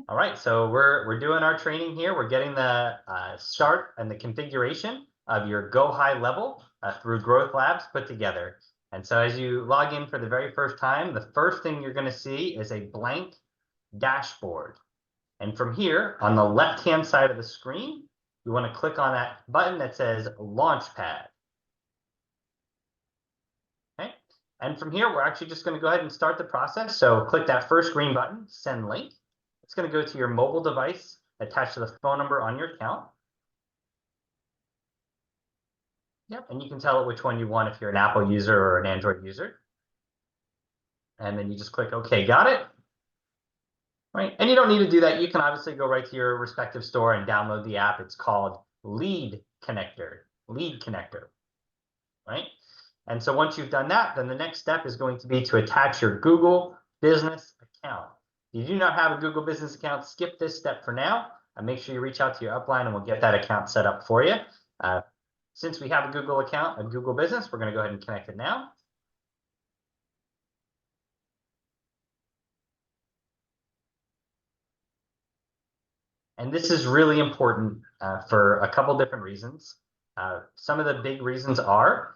All right, so we're doing our training here. We're getting the start and the configuration of your Go High level through Growth Labs put together. And so as you log in for the very first time, the first thing you're going to see is a blank dashboard. And from here, on the left-hand side of the screen, you want to click on that button that says Launchpad. Okay, and from here, we're actually just going to go ahead and start the process. So click that first green button, Send Link. It's going to go to your mobile device attached to the phone number on your account. Yep, and you can tell it which one you want if you're an Apple user or an Android user. And then you just click OK, got it. Right, and you don't need to do that. You can obviously go right to your respective store and download the app. It's called Lead Connector, right? And so once you've done that, then the next step is going to be to attach your Google Business account. If you do not have a Google Business account, skip this step for now. And make sure you reach out to your upline and we'll get that account set up for you. Since we have a Google account, a Google Business, we're going to go ahead and connect it now. And this is really important for a couple different reasons. Some of the big reasons are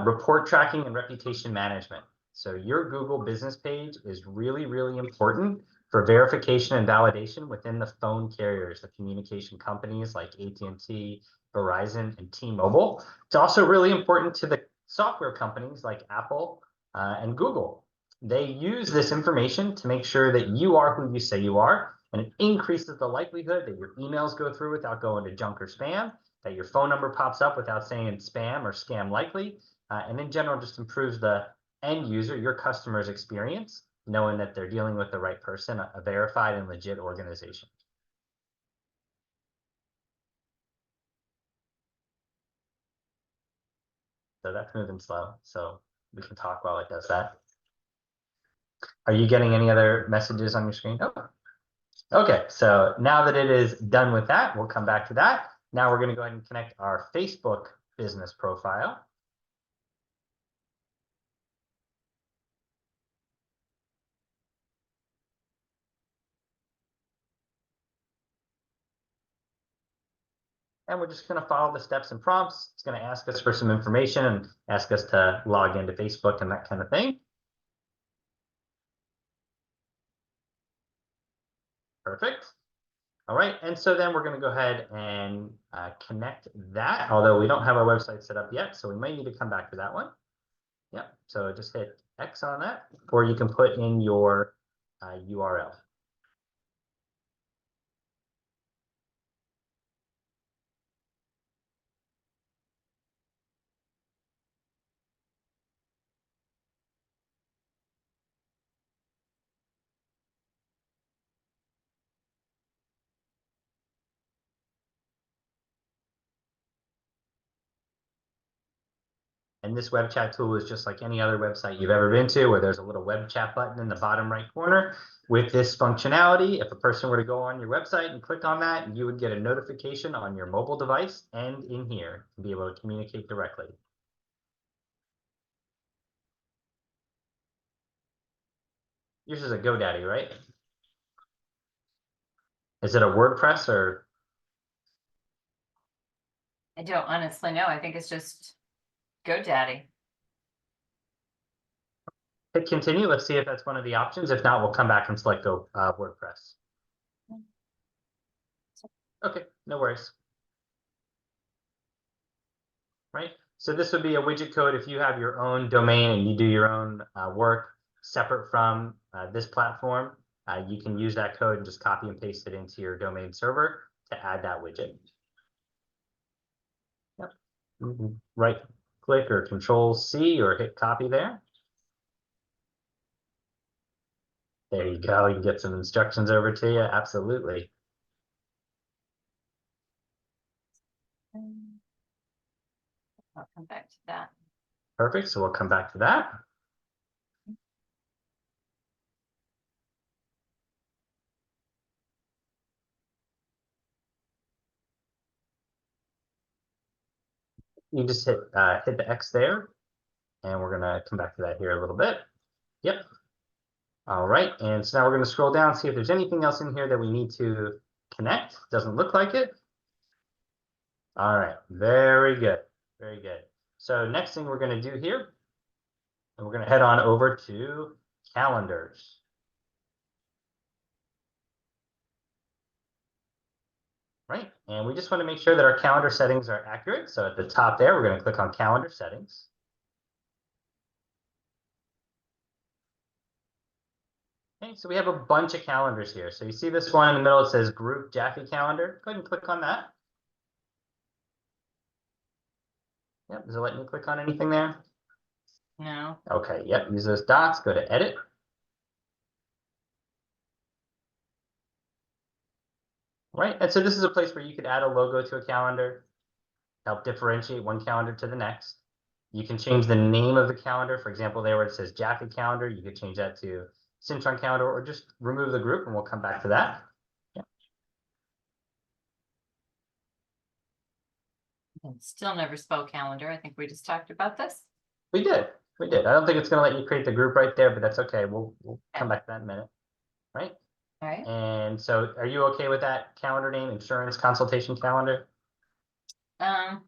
report tracking and reputation management. So your Google business page is really, really important for verification and validation within the phone carriers, the communication companies like AT&T, Verizon, and T-Mobile. It's also really important to the software companies like Apple and Google. They use this information to make sure that you are who you say you are, and it increases the likelihood that your emails go through without going to junk or spam, that your phone number pops up without saying it's spam or scam likely, and in general just improves the end user, your customer's experience, knowing that they're dealing with the right person, a verified and legit organization. So that's moving slow, so we can talk while it does that. Are you getting any other messages on your screen? Oh. Okay, so now that it is done with that, we'll come back to that. Now we're going to go ahead and connect our Facebook business profile. And we're just going to follow the steps and prompts. It's going to ask us for some information and ask us to log into Facebook and that kind of thing. Perfect. All right, and so then we're going to go ahead and connect that, although we don't have our website set up yet, so we might need to come back to that one. Yep, so just hit X on that, or you can put in your URL. And this web chat tool is just like any other website you've ever been to, where there's a little web chat button in the bottom right corner. With this functionality, if a person were to go on your website and click on that, you would get a notification on your mobile device and in here to be able to communicate directly. Yours is a GoDaddy, right? Is it a WordPress or? I don't honestly know. I think it's just GoDaddy. Hit continue. Let's see if that's one of the options. If not, we'll come back and select WordPress. Okay, no worries. Right, so this would be a widget code if you have your own domain and you do your own work separate from this platform. You can use that code and just copy and paste it into your domain server to add that widget. Yep. Right click or Control C or hit copy there. There you go. You can get some instructions over to you. Absolutely. I'll come back to that. Perfect. So we'll come back to that. You just hit the X there, and we're gonna come back to that here a little bit. Yep. All right, and so now we're going to scroll down, see if there's anything else in here that we need to connect. Doesn't look like it. All right, very good, very good. So next thing we're going to do here, and we're going to head on over to calendars. Right, and we just want to make sure that our calendar settings are accurate. So at the top there, we're going to click on calendar settings. Okay, so we have a bunch of calendars here. So you see this one in the middle, it says group Jaffe calendar. Go ahead and click on that. Yep, does it let you click on anything there? No. Okay, yep, use those dots, go to edit. Right, and so this is a place where you could add a logo to a calendar, help differentiate one calendar to the next. You can change the name of the calendar. For example, there where it says Jaffe calendar, you could change that to Cintron calendar, or just remove the group and we'll come back to that. Yeah. Still never spell calendar. I think we just talked about this. We did. We did. I don't think it's going to let you create the group right there, but that's okay. We'll come back to that in a minute. Right. All right. And so are you okay with that calendar name, insurance consultation calendar? Yeah.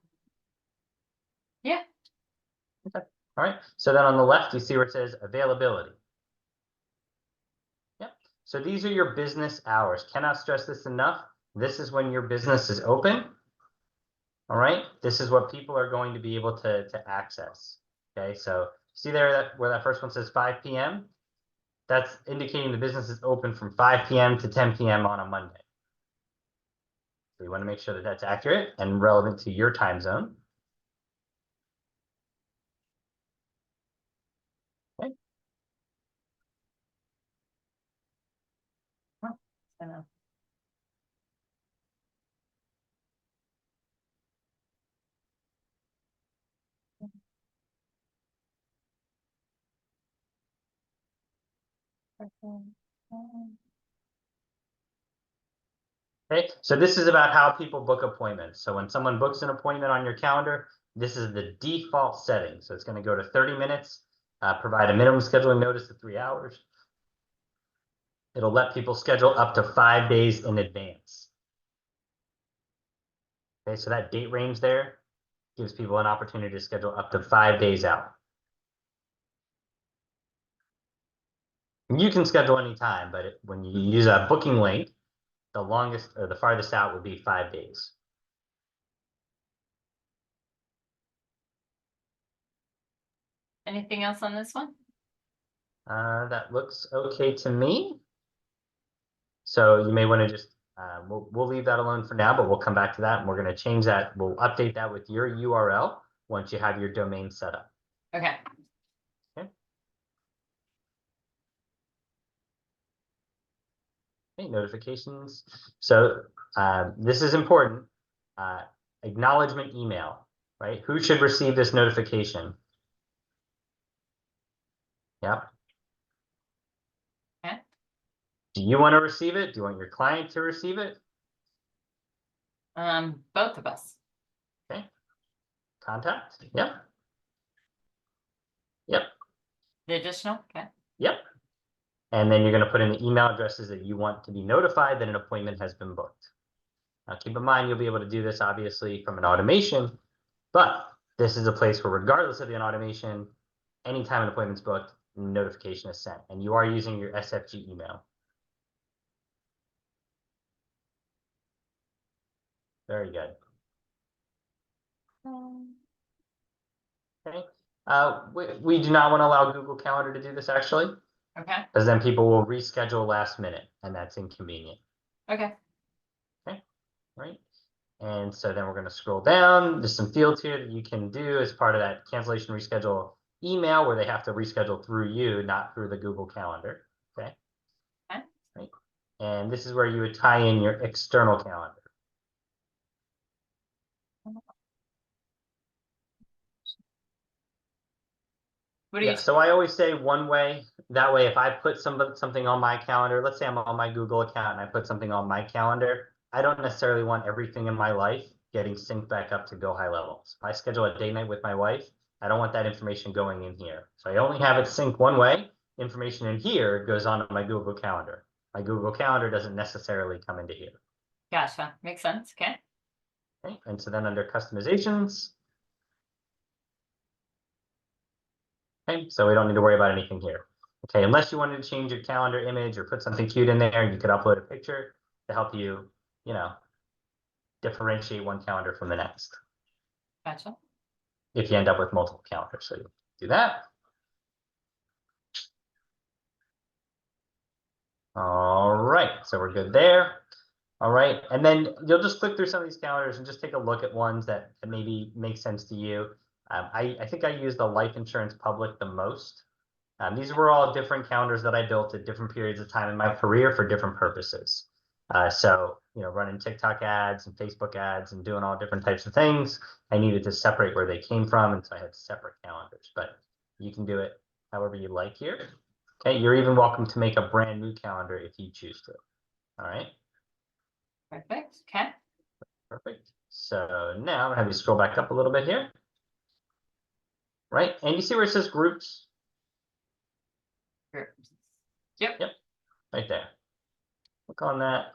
Okay. All right. So then on the left, you see where it says availability. Yep. So these are your business hours. Cannot stress this enough. This is when your business is open. All right. This is what people are going to be able to access. Okay. So see there where that first one says 5 p.m. That's indicating the business is open from 5 p.m. to 10 p.m. on a Monday. So you want to make sure that that's accurate and relevant to your time zone. Okay. So, Okay, so this is about how people book appointments. So when someone books an appointment on your calendar, this is the default setting. So it's going to go to 30 minutes, provide a minimum scheduling notice of 3 hours. It'll let people schedule up to 5 days in advance. Okay, so that date range there gives people an opportunity to schedule up to 5 days out. And you can schedule anytime, but when you use a booking link, the longest or the farthest out would be 5 days. anything else on this one? That looks okay to me. So you may want to just, we'll leave that alone for now, but we'll come back to that and we're going to change that. We'll update that with your URL once you have your domain set up. Okay. Okay, notifications. So this is important. Acknowledgement email, right? Who should receive this notification? Yep. Okay. Do you want to receive it? Do you want your client to receive it? Both of us. Okay. Contact. Yep. Yep. The additional. Okay. Yep. And then you're going to put in the email addresses that you want to be notified that an appointment has been booked. Now, keep in mind, you'll be able to do this obviously from an automation, but this is a place where regardless of the automation, anytime an appointment's booked, notification is sent, and you are using your SFG email. Very good. Okay. We do not want to allow Google Calendar to do this actually, Okay. because then people will reschedule last minute, and that's inconvenient. Okay. Okay. Right. And so then we're going to scroll down. There's some fields here that you can do as part of that cancellation reschedule email where they have to reschedule through you, not through the Google Calendar. Okay. Okay. Right. And this is where you would tie in your external calendar. What do Yeah, you? so I always say one way. That way, if I put something on my calendar, let's say I'm on my Google account and I put something on my calendar, I don't necessarily want everything in my life getting synced back up to Go High Levels. If I schedule a date night with my wife, I don't want that information going in here. So I only have it synced one way. information in here goes onto my Google Calendar. My Google Calendar doesn't necessarily come into here. Gotcha. Makes sense. Okay. Okay, and so then under customizations, okay, so we don't need to worry about anything here. Okay, unless you wanted to change your calendar image or put something cute in there, you could upload a picture to help you, you know, differentiate one calendar from the next. Gotcha. If you end up with multiple calendars, so you do that. All right, so we're good there. All right, and then you'll just click through some of these calendars and just take a look at ones that maybe make sense to you. I think I use the life insurance public the most. These were all different calendars that I built at different periods of time in my career for different purposes. So, you know, running TikTok ads and Facebook ads and doing all different types of things, I needed to separate where they came from, and so I had separate calendars, but you can do it however you like here. Okay, you're even welcome to make a brand new calendar if you choose to. All right. Perfect. Okay. Perfect. So now I'm gonna have you scroll back up a little bit here. Right, and you see where it says groups? Yep. Yep, right there. Click on that.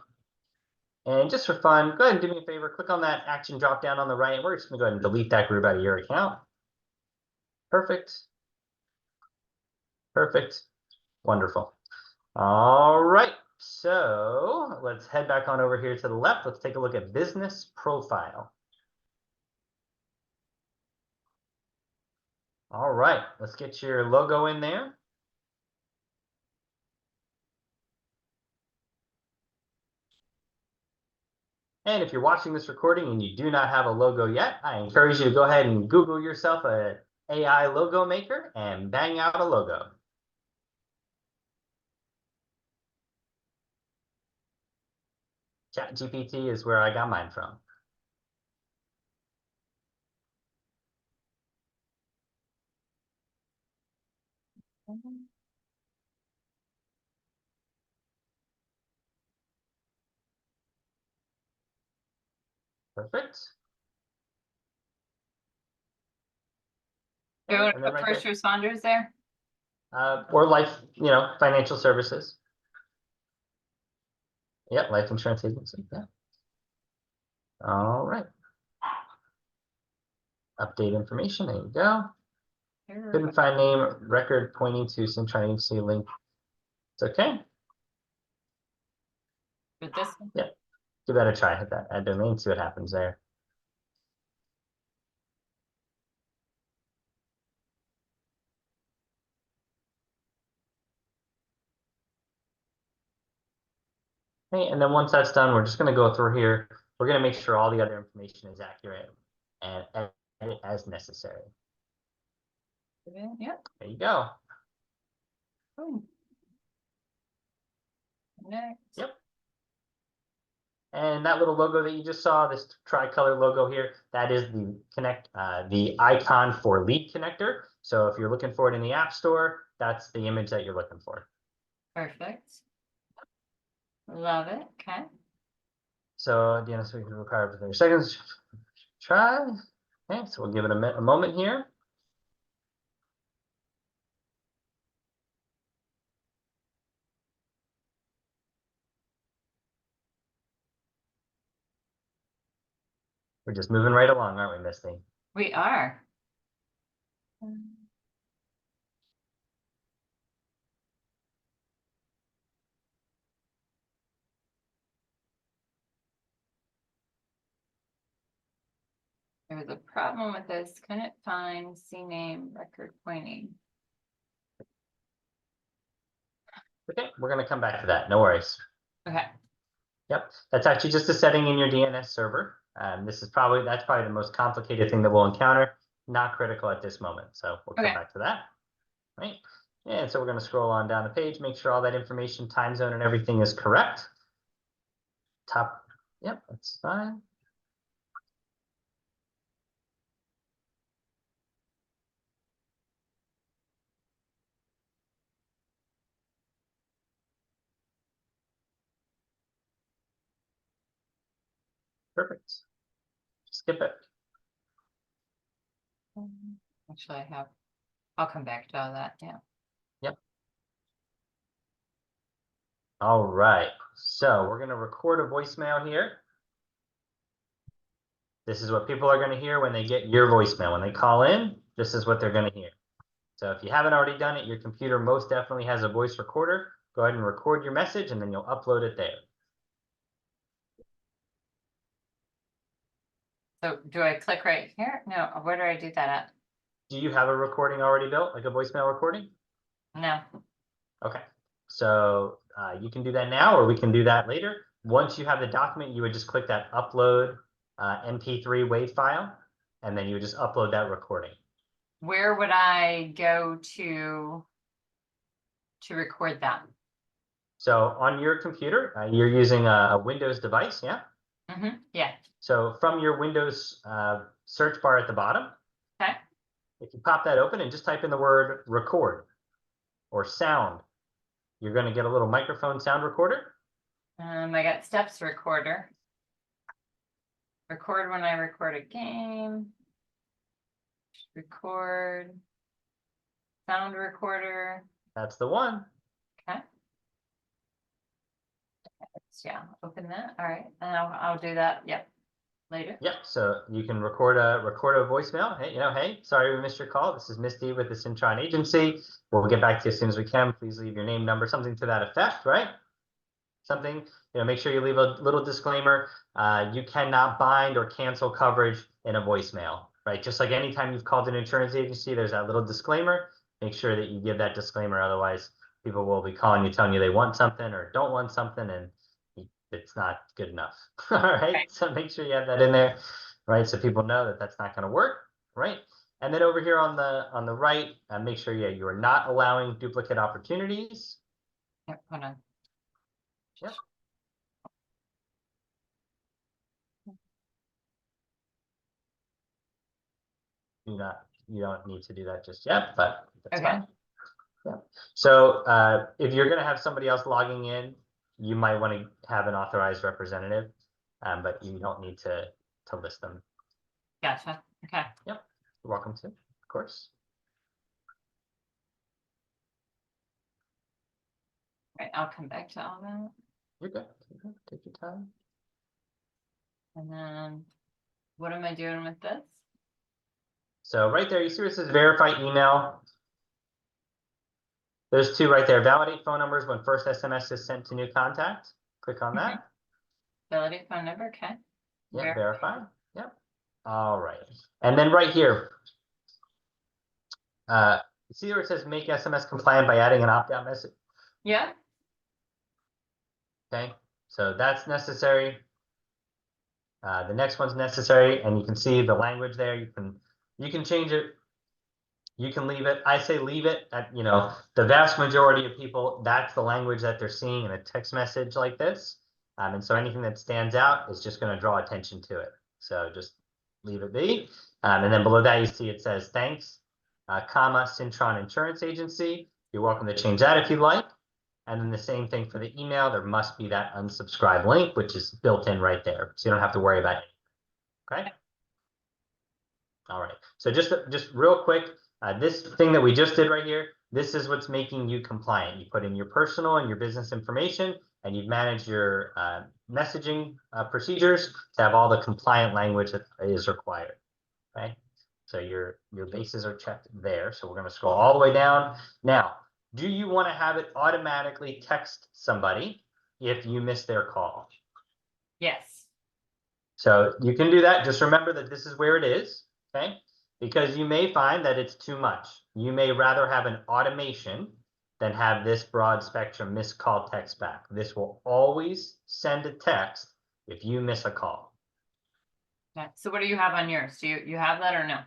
And just for fun, go ahead and do me a favor, click on that action drop down on the right. We're just gonna go ahead and delete that group out of your account. Perfect. Perfect. Wonderful. All right, so let's head back on over here to the left. Let's take a look at business profile. All right, let's get your logo in there. And if you're watching this recording and you do not have a logo yet, I encourage you to go ahead and Google yourself an AI logo maker and bang out a logo. ChatGPT is where I got mine from. Perfect. Do you want And to then put right first there, responders there? or life, you know, financial services. Yep, life insurance agency. Yeah. All right. Update information. There you go. Couldn't find name, record pointing to some trying to see link. It's okay. With this one? Yeah. Give that a try. Hit that add domain, see what happens there. Okay, and then once that's done, we're just going to go through here. We're going to make sure all the other information is accurate and edit as necessary. Yep. There you go. Boom. Next. Yep. And that little logo that you just saw, this tricolor logo here, that is the icon for lead connector. So if you're looking for it in the App Store, that's the image that you're looking for. Perfect. Love it. Okay. So DNS we can require for 30 seconds. Try. Okay, so we'll give it a moment here. We're just moving right along, aren't we, Misty? We are. There was a problem with this. Couldn't find CNAME record pointing. Okay, we're going to come back to that. No worries. Okay. Yep, that's actually just a setting in your DNS server. That's probably the most complicated thing that we'll encounter. Not critical at this moment, so we'll come back to that. Right, and so we're going to scroll on down the page, make sure all that information, time zone, and everything is correct. Top, yep, that's fine. Perfect. Skip it. Actually, I'll come back to all that. Yeah. Yep. All right, so we're gonna record a voicemail here. This is what people are gonna hear when they get your voicemail. When they call in, this is what they're gonna hear. So if you haven't already done it, your computer most definitely has a voice recorder. Go ahead and record your message and then you'll upload it there. So do I click right here? No, where do I do that at? Do you have a recording already built, like a voicemail recording? No. Okay, so you can do that now or we can do that later. Once you have the document, you would just click that upload MP3 WAV file, and then you would just upload that recording. Where would I go to record that? So on your computer, you're using a Windows device, yeah? Yeah. So from your Windows search bar at the bottom, Okay. if you pop that open and just type in the word record or sound, you're going to get a little microphone sound recorder. I got steps recorder. Record when I record a game. Record. Sound recorder. That's the one. Okay. Yeah, open that. All right. And I'll do that. Yep. Later. Yep. So you can record a voicemail. Hey, hey, sorry we missed your call. This is Misty with the Cintron Agency. We'll get back to you as soon as we can. Please leave your name, number, something to that effect, right? Something, make sure you leave a little disclaimer. You cannot bind or cancel coverage in a voicemail, right? Just like anytime you've called an insurance agency, there's that little disclaimer. Make sure that you give that disclaimer. Otherwise, people will be calling you, telling you they want something or don't want something, and it's not good enough. All right. Okay. So make sure you have that in there, right? So people know that that's not going to work, right? And then over here on the right, make sure, you are not allowing duplicate opportunities. Yep, hold on. Yep. You don't need to do that just yet, but that's Okay. fine. Yeah. So if you're going to have somebody else logging in, you might want to have an authorized representative, but you don't need to list them. Gotcha. Okay. Yep. You're welcome to, of course. All right, I'll come back to all that. You're good. Take your time. And then what am I doing with this? So right there, you see where it says verify email. There's two right there. Validate phone numbers when first SMS is sent to new contact. Click on that. Validate phone number. Okay. Yeah, verify. Yep. All right. And then right here, see where it says make SMS compliant by adding an opt-out message. Yeah. Okay, so that's necessary. The next one's necessary, and you can see the language there. You can change it. You can leave it. I say leave it. The vast majority of people, that's the language that they're seeing in a text message like this. And so anything that stands out is just going to draw attention to it. So just leave it be. And then below that, you see it says thanks, comma, Cintron Insurance Agency. You're welcome to change that if you'd like. And then the same thing for the email. There must be that unsubscribe link, which is built in right there. So you don't have to worry about it. Okay. All right. So just real quick, this thing that we just did right here, this is what's making you compliant. You put in your personal and your business information, and you've managed your messaging procedures to have all the compliant language that is required. Okay. So your bases are checked there. So we're going to scroll all the way down. Now, do you want to have it automatically text somebody if you miss their call? Yes. So you can do that. Just remember that this is where it is, okay? Because you may find that it's too much. You may rather have an automation than have this broad spectrum missed call text back. This will always send a text if you miss a call. Yeah. So what do you have on yours? Do you have that or no?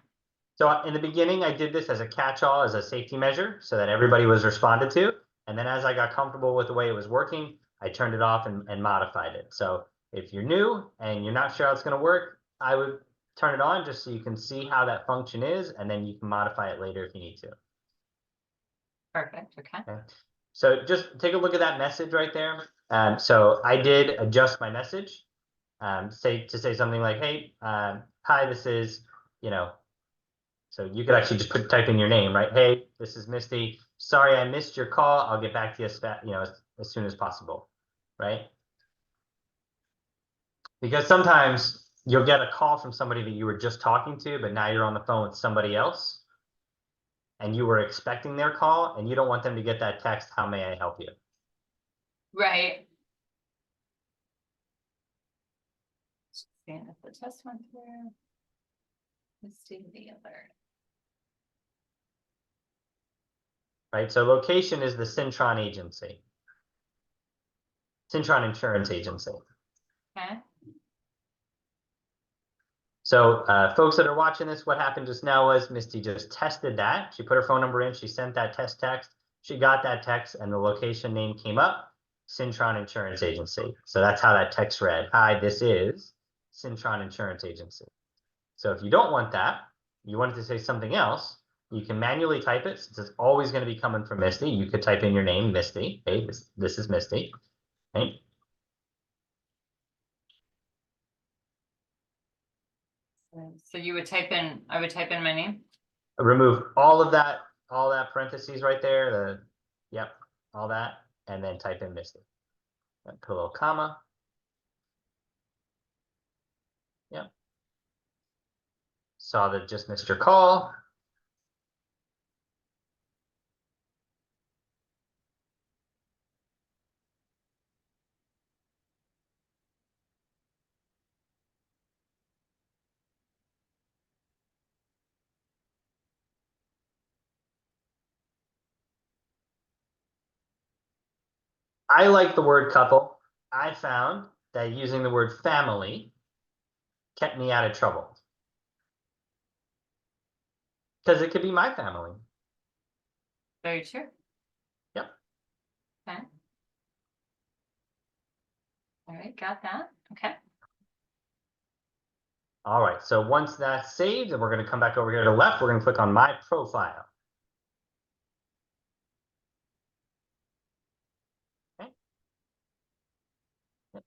So in the beginning, I did this as a catch-all, as a safety measure, so that everybody was responded to. And then as I got comfortable with the way it was working, I turned it off and modified it. So if you're new and you're not sure how it's going to work, I would turn it on just so you can see how that function is, and then you can modify it later if you need to. Perfect. Okay. So just take a look at that message right there. So I did adjust my message, say something like, hey, hi, this is, so you could actually just type in your name, right? Hey, this is Misty. sorry, I missed your call. I'll get back to you, as soon as possible, right? Because sometimes you'll get a call from somebody that you were just talking to, but now you're on the phone with somebody else and you were expecting their call and you don't want them to get that text, how may I help you? Right. Seeing if the test went through. Let's do the alert. Right, so location is the Syntron agency. Syntron Insurance Agency. Okay. So folks that are watching this, what happened just now was Misty just tested that. She put her phone number in, she sent that test text, she got that text, and the location name came up, Syntron Insurance Agency. So that's how that text read. Hi, this is Syntron Insurance Agency. So if you don't want that, you want it to say something else, you can manually type it, since it's always going to be coming from Misty. You could type in your name, Misty. Hey, this is Misty. Okay. So you would type in, I would type in my name. Remove all that parentheses right there, yep, all that, and then type in Misty. And put a little comma. Yep. Saw that just missed your call. I like the word couple. I found that using the word family kept me out of trouble. Because it could be my family. Very true. Yep. Okay. All right, got that. Okay. All right, so once that's saved, and we're going to come back over here to the left, we're going to click on my profile. Okay. Yep.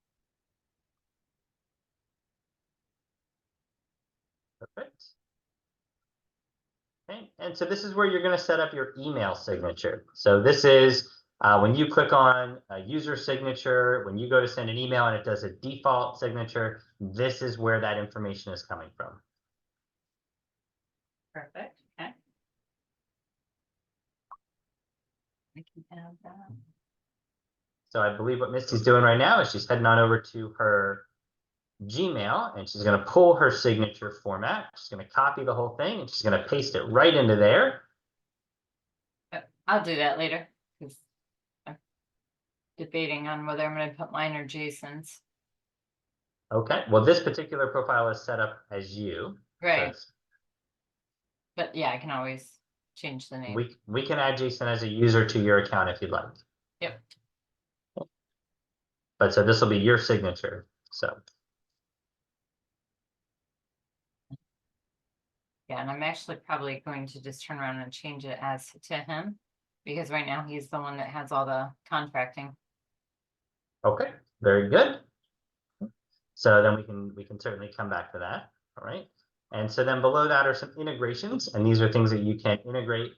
Perfect. Okay. And so this is where you're going to set up your email signature. So this is when you click on a user signature, when you go to send an email and it does a default signature, this is where that information is coming from. Perfect. Okay. I can add that. So I believe what Misty's doing right now is she's heading on over to her Gmail and she's going to pull her signature format. She's going to copy the whole thing and she's going to paste it right into there. I'll do that later because I'm debating on whether I'm going to put mine or Jason's. Okay. Well, this particular profile is set up as you. Right. So but yeah, I can always change the name. we can add Jason as a user to your account if you'd like. Yep. But so this will be your signature. So. Yeah, and I'm actually probably going to just turn around and change it as to him because right now he's the one that has all the contracting. Okay, very good. So then we can certainly come back to that. All right. And so then below that are some integrations, and these are things that you can integrate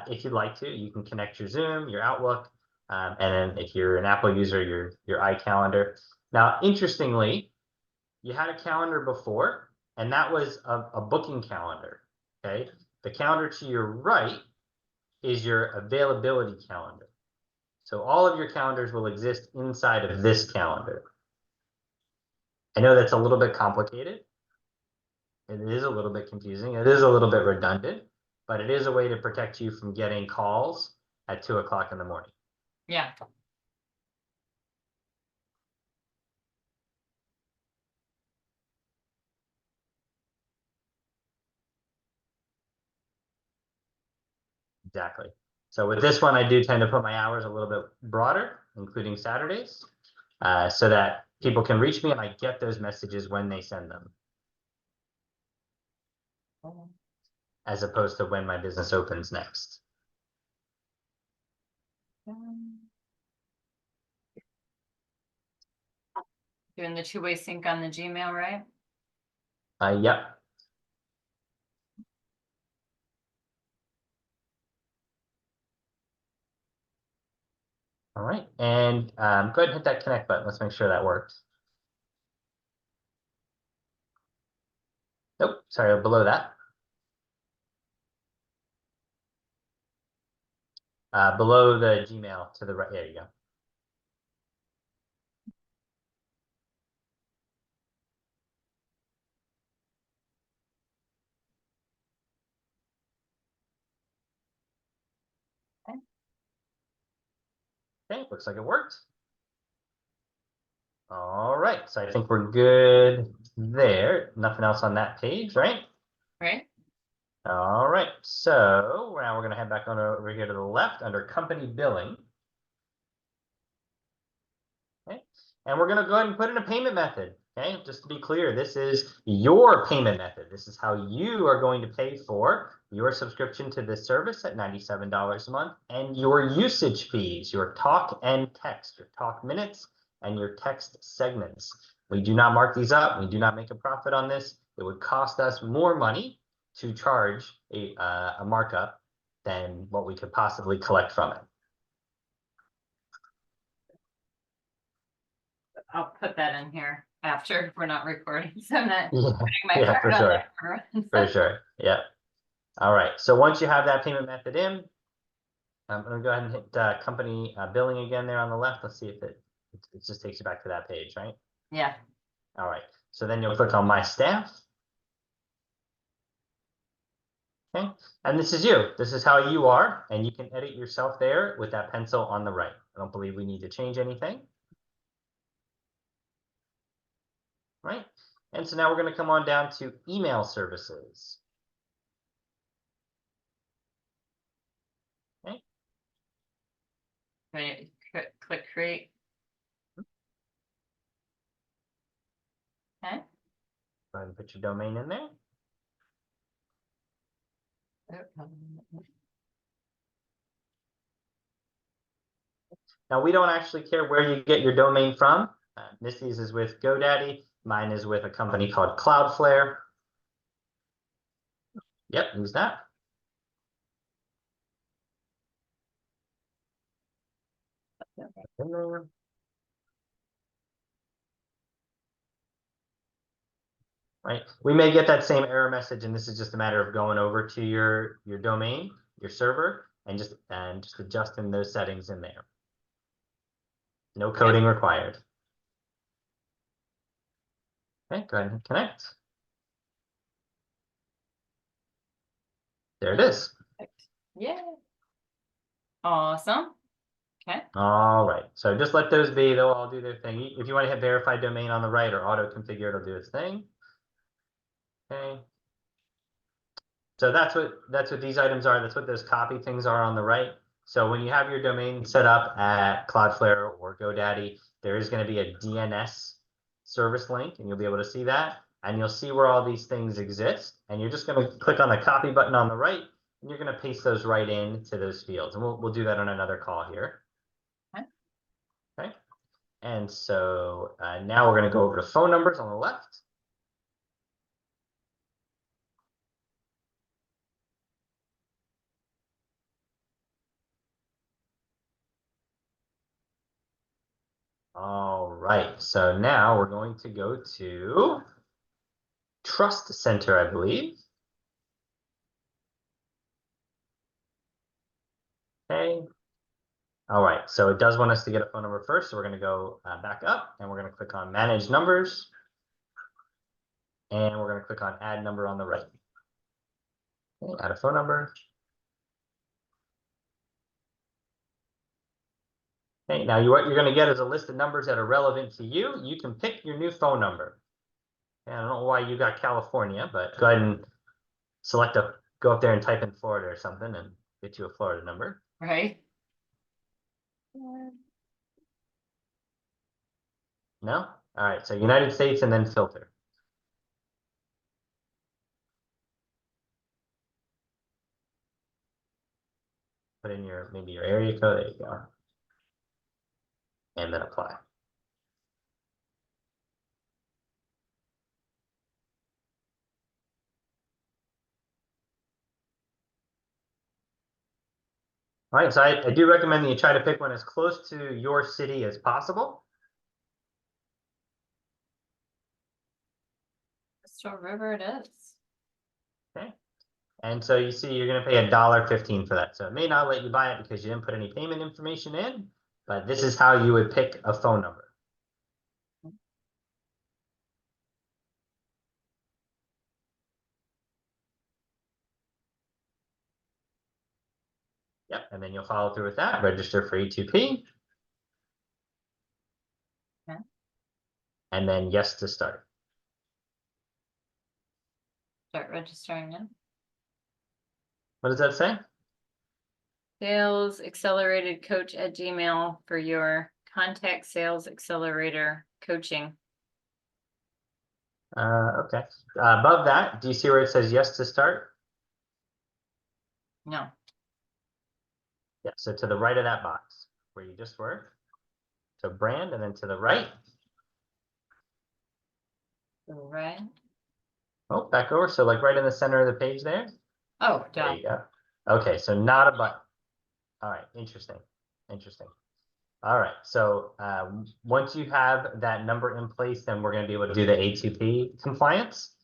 if you'd like to. You can connect your Zoom, your Outlook, and then if you're an Apple user, your iCalendar. Now, interestingly, you had a calendar before, and that was a booking calendar. Okay, the calendar to your right is your availability calendar. So all of your calendars will exist inside of this calendar. I know that's a little bit complicated. It is a little bit confusing. It is a little bit redundant, but it is a way to protect you from getting calls at 2 o'clock in the morning. Yeah. Exactly. So with this one, I do tend to put my hours a little bit broader, including Saturdays, so that people can reach me and I get those messages when they send them, as opposed to when my business opens next. Doing the two-way sync on the Gmail, right? Yep. All right, and go ahead and hit that connect button. Let's make sure that works. Nope, sorry, below that. Below the Gmail to the right. There you go. Okay, looks like it worked. All right, so I think we're good there. Nothing else on that page, right? Right? All right, so now we're gonna head back on over here to the left under company billing. Okay, and we're gonna go ahead and put in a payment method. Okay, just to be clear, this is your payment method. This is how you are going to pay for your subscription to this service at $97 a month and your usage fees, your talk and text, your talk minutes and your text segments. We do not mark these up. We do not make a profit on this. It would cost us more money to charge a markup than what we could possibly collect from it. I'll put that in here after if we're not recording, so I'm not Yeah, putting my yeah, for card on sure. there for everyone. For sure. Yeah. All right. So once you have that payment method in, I'm going to go ahead and hit company billing again there on the left. Let's see if it just takes you back to that page, right? Yeah. All right. So then you'll click on My Staff. Okay. And this is you. This is how you are. And you can edit yourself there with that pencil on the right. I don't believe we need to change anything. Right. And so now we're going to come on down to email services. Okay. Right. Click create. Okay. Go ahead and put your domain in there. Now, we don't actually care where you get your domain from. Misty's is with GoDaddy. Mine is with a company called Cloudflare. Yep, use that. Right. We may get that same error message, and this is just a matter of going over to your domain, your server, and just adjusting those settings in there. No coding required. Okay, go ahead and connect. There it is. Yeah. Awesome. Okay. All right. So just let those be. They'll all do their thing. If you want to hit verify domain on the right or auto configure, it'll do its thing. Okay. So that's what these items are. That's what those copy things are on the right. So when you have your domain set up at Cloudflare or GoDaddy, there is going to be a DNS service link, and you'll be able to see that. And you'll see where all these things exist. And you're just going to click on the copy button on the right, and you're going to paste those right into those fields. And we'll do that on another call here. Okay. Okay. And so now we're going to go over to phone numbers on the left. All right, so now we're going to go to Trust Center, I believe. Okay. All right, so it does want us to get a phone number first, so we're going to go back up, and we're going to click on Manage Numbers, and we're going to click on Add Number on the right. Okay, add a phone number. Okay, now what you're going to get is a list of numbers that are relevant to you. You can pick your new phone number. And I don't know why you got California, but go ahead and go up there and type in Florida or something and get you a Florida number. Right. No? All right, so United States and then filter. Put in maybe your area code, there you go. And then apply. All right, so I do recommend that you try to pick one as close to your city as possible. Crystal River it is. Okay. And so you see you're going to pay $1.15 for that. So it may not let you buy it because you didn't put any payment information in, but this is how you would pick a phone number. Yep, and then you'll follow through with that, register for E2P. Okay. And then yes to start. Start registering now. What does that say? Sales Accelerated Coach at Gmail for your contact sales accelerator coaching. Okay. Above that, do you see where it says yes to start? No. Yeah, so to the right of that box where you just were. So brand, and then to the right. Right. Oh, back over. So like right in the center of the page there. Oh, There duh. you go. Okay, so not a button. All right, interesting. Interesting. All right, so once you have that number in place, then we're going to be able to do the A2P compliance.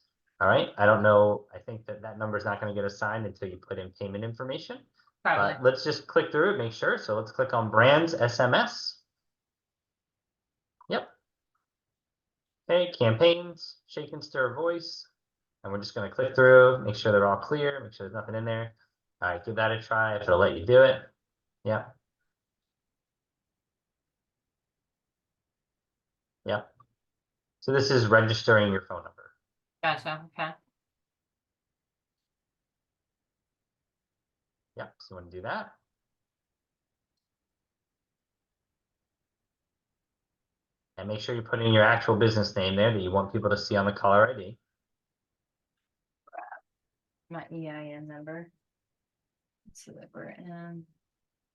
All right, I don't know. I think that that number is not going to get assigned until you put in payment information. Probably. But let's just click through it, make sure. So let's click on brands, SMS. Yep. Okay, campaigns, shake and stir voice. And we're just going to click through, make sure they're all clear, make sure there's nothing in there. All right, give that a try if it'll let you do it. Yep. Yep. So this is registering your phone number. Gotcha. Okay. Yep, so you want to do that. And make sure you put in your actual business name there that you want people to see on the caller ID. My EIN number. So that we're in.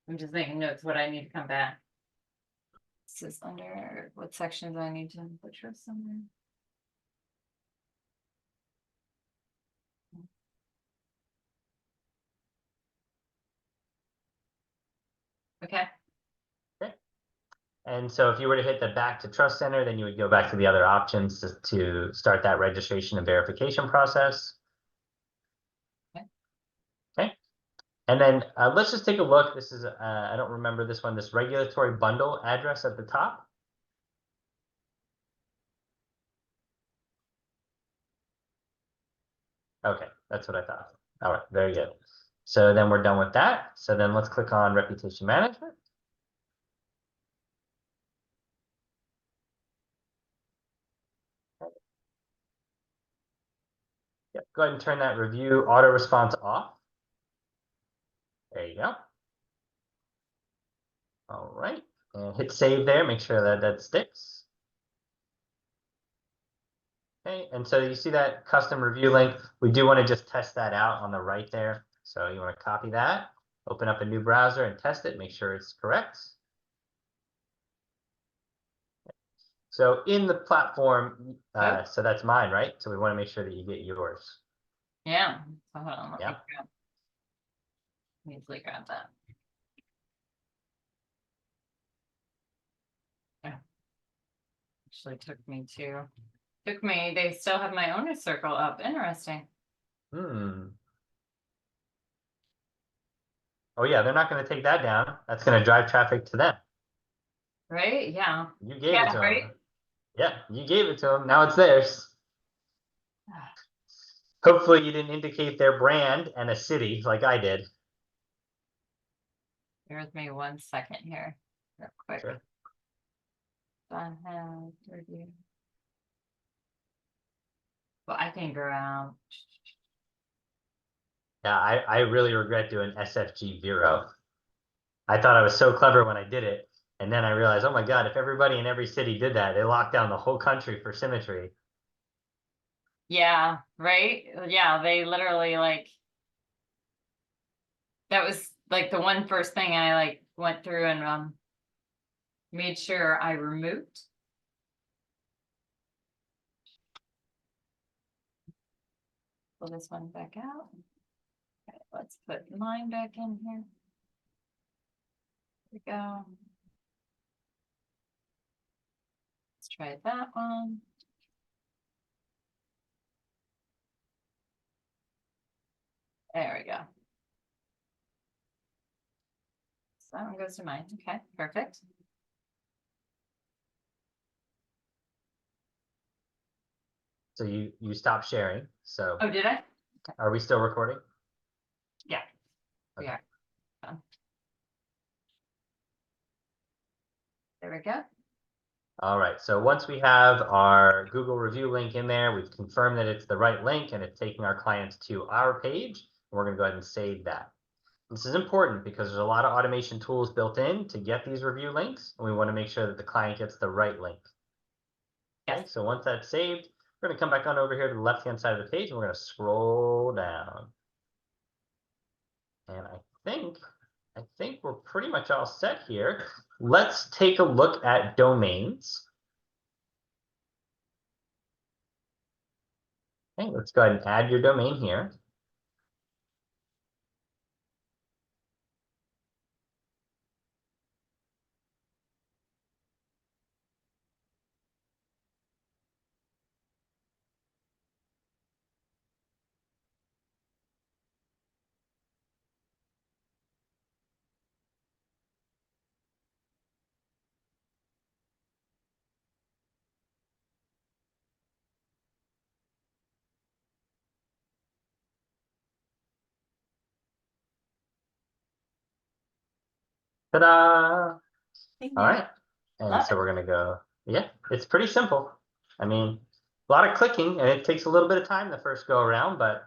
I'm just making notes what I need to come back. This is under what sections I need to butcher somewhere. Okay. Okay. And so if you were to hit the back to Trust Center, then you would go back to the other options to start that registration and verification process. Okay. Okay. And then let's just take a look. This is, I don't remember this one, this regulatory bundle address at the top. Okay, that's what I thought. All right, very good. So then we're done with that. So then let's click on reputation management. Yep, go ahead and turn that review auto response off. There you go. All right, and hit save there, make sure that that sticks. Okay, and so you see that custom review link. We do want to just test that out on the right there. So you want to copy that, open up a new browser and test it, make sure it's correct. So in the platform, so that's mine, right? So we want to make sure that you get yours. Yeah. So hold on. Yeah. Easily grab that. Yeah. Actually took me, they still have my owner circle up. Interesting. Hmm. Oh yeah, they're not going to take that down. That's going to drive traffic to them. Right? Yeah. You gave Yeah, it to right? them. Yeah, you gave it to them. Now it's theirs. Hopefully you didn't indicate their brand and a city like I did. Bear with me 1 second here, real quick. Sure. Well, I can go out. Yeah, I really regret doing SFG Vero. I thought I was so clever when I did it. And then I realized, oh my God, if everybody in every city did that, they locked down the whole country for symmetry. Yeah, right? Yeah, they literally like that was like the one first thing I like went through and made sure I removed. Pull this one back out. Okay, let's put mine back in here. we go. Let's try that one. There we go. So that one goes to mine. Okay, perfect. So you stopped sharing. So Oh, did I? are we still recording? Yeah. We Okay. are. There we go. All right. So once we have our Google review link in there, we've confirmed that it's the right link and it's taking our clients to our page. We're going to go ahead and save that. This is important because there's a lot of automation tools built in to get these review links, and we want to make sure that the client gets the right link. Okay, Yes. so once that's saved, we're going to come back on over here to the left-hand side of the page, and we're going to scroll down. And I think we're pretty much all set here. Let's take a look at domains. Okay, let's go ahead and add your domain here. Ta-da! All right. And Love so it. we're going to go, yeah, it's pretty simple. I mean, a lot of clicking, and it takes a little bit of time the first go around, but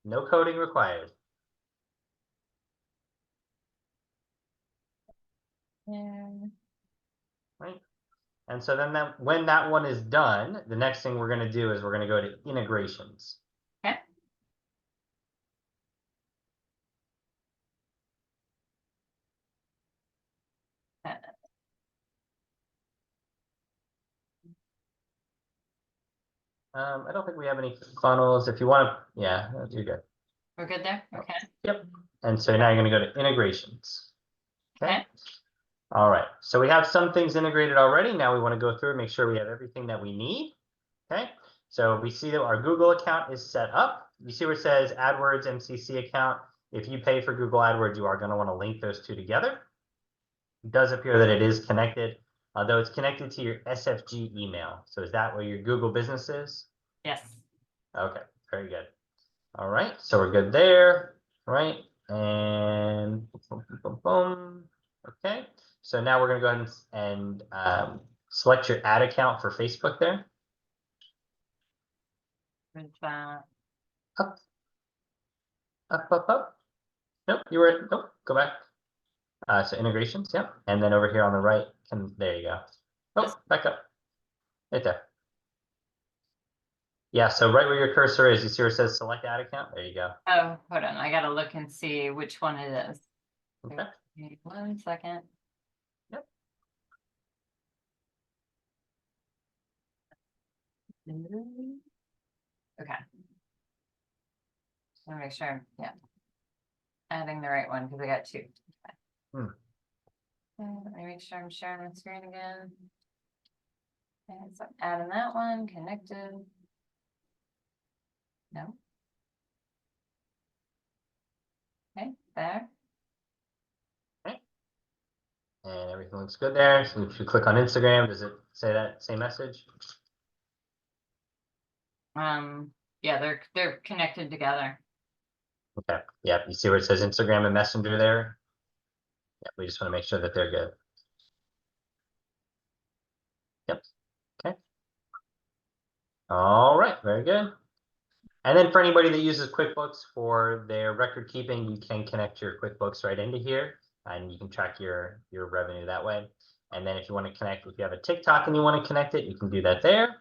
no coding required. Yeah. Right. And so then when that one is done, the next thing we're going to do is we're going to go to integrations. Okay. I don't think we have any funnels. If you want to, yeah, you're good. We're good there? Okay. Yep. And so now you're going to go to integrations. Okay. Okay. All right. So we have some things integrated already. Now we want to go through and make sure we have everything that we need. Okay. So we see that our Google account is set up. You see where it says AdWords MCC account. If you pay for Google AdWords, you are going to want to link those two together. It does appear that it is connected, though it's connected to your SFG email. So is that where your Google business is? Yes. Okay, very good. All right, so we're good there, right? And boom, boom, boom, boom. Okay, so now we're gonna go ahead and select your ad account for Facebook there. With Up, up, up, up. Nope, you were, nope, go back. So integrations, yep. And then over here on the right, there you go. Oh, back up, right there. Yeah, so right where your cursor is, you see where it says select ad account? There you go. Oh, hold on. I gotta look and see which one it is. Okay. Okay, 1 second. Yep. Okay. Let me make sure. Yeah. Adding the right one because I got two. Okay. Hmm. Let me make sure I'm sharing my screen again. And so adding that one, connected. No. Okay, there. Okay. And everything looks good there. So if you click on Instagram, does it say that same message? Yeah, they're connected together. Okay. Yeah, you see where it says Instagram and Messenger there? Yeah, we just want to make sure that they're good. Yep. Okay. All right, very good. And then for anybody that uses QuickBooks for their record keeping, you can connect your QuickBooks right into here and you can track your revenue that way. And then if you want to connect, if you have a TikTok and you want to connect it, you can do that there.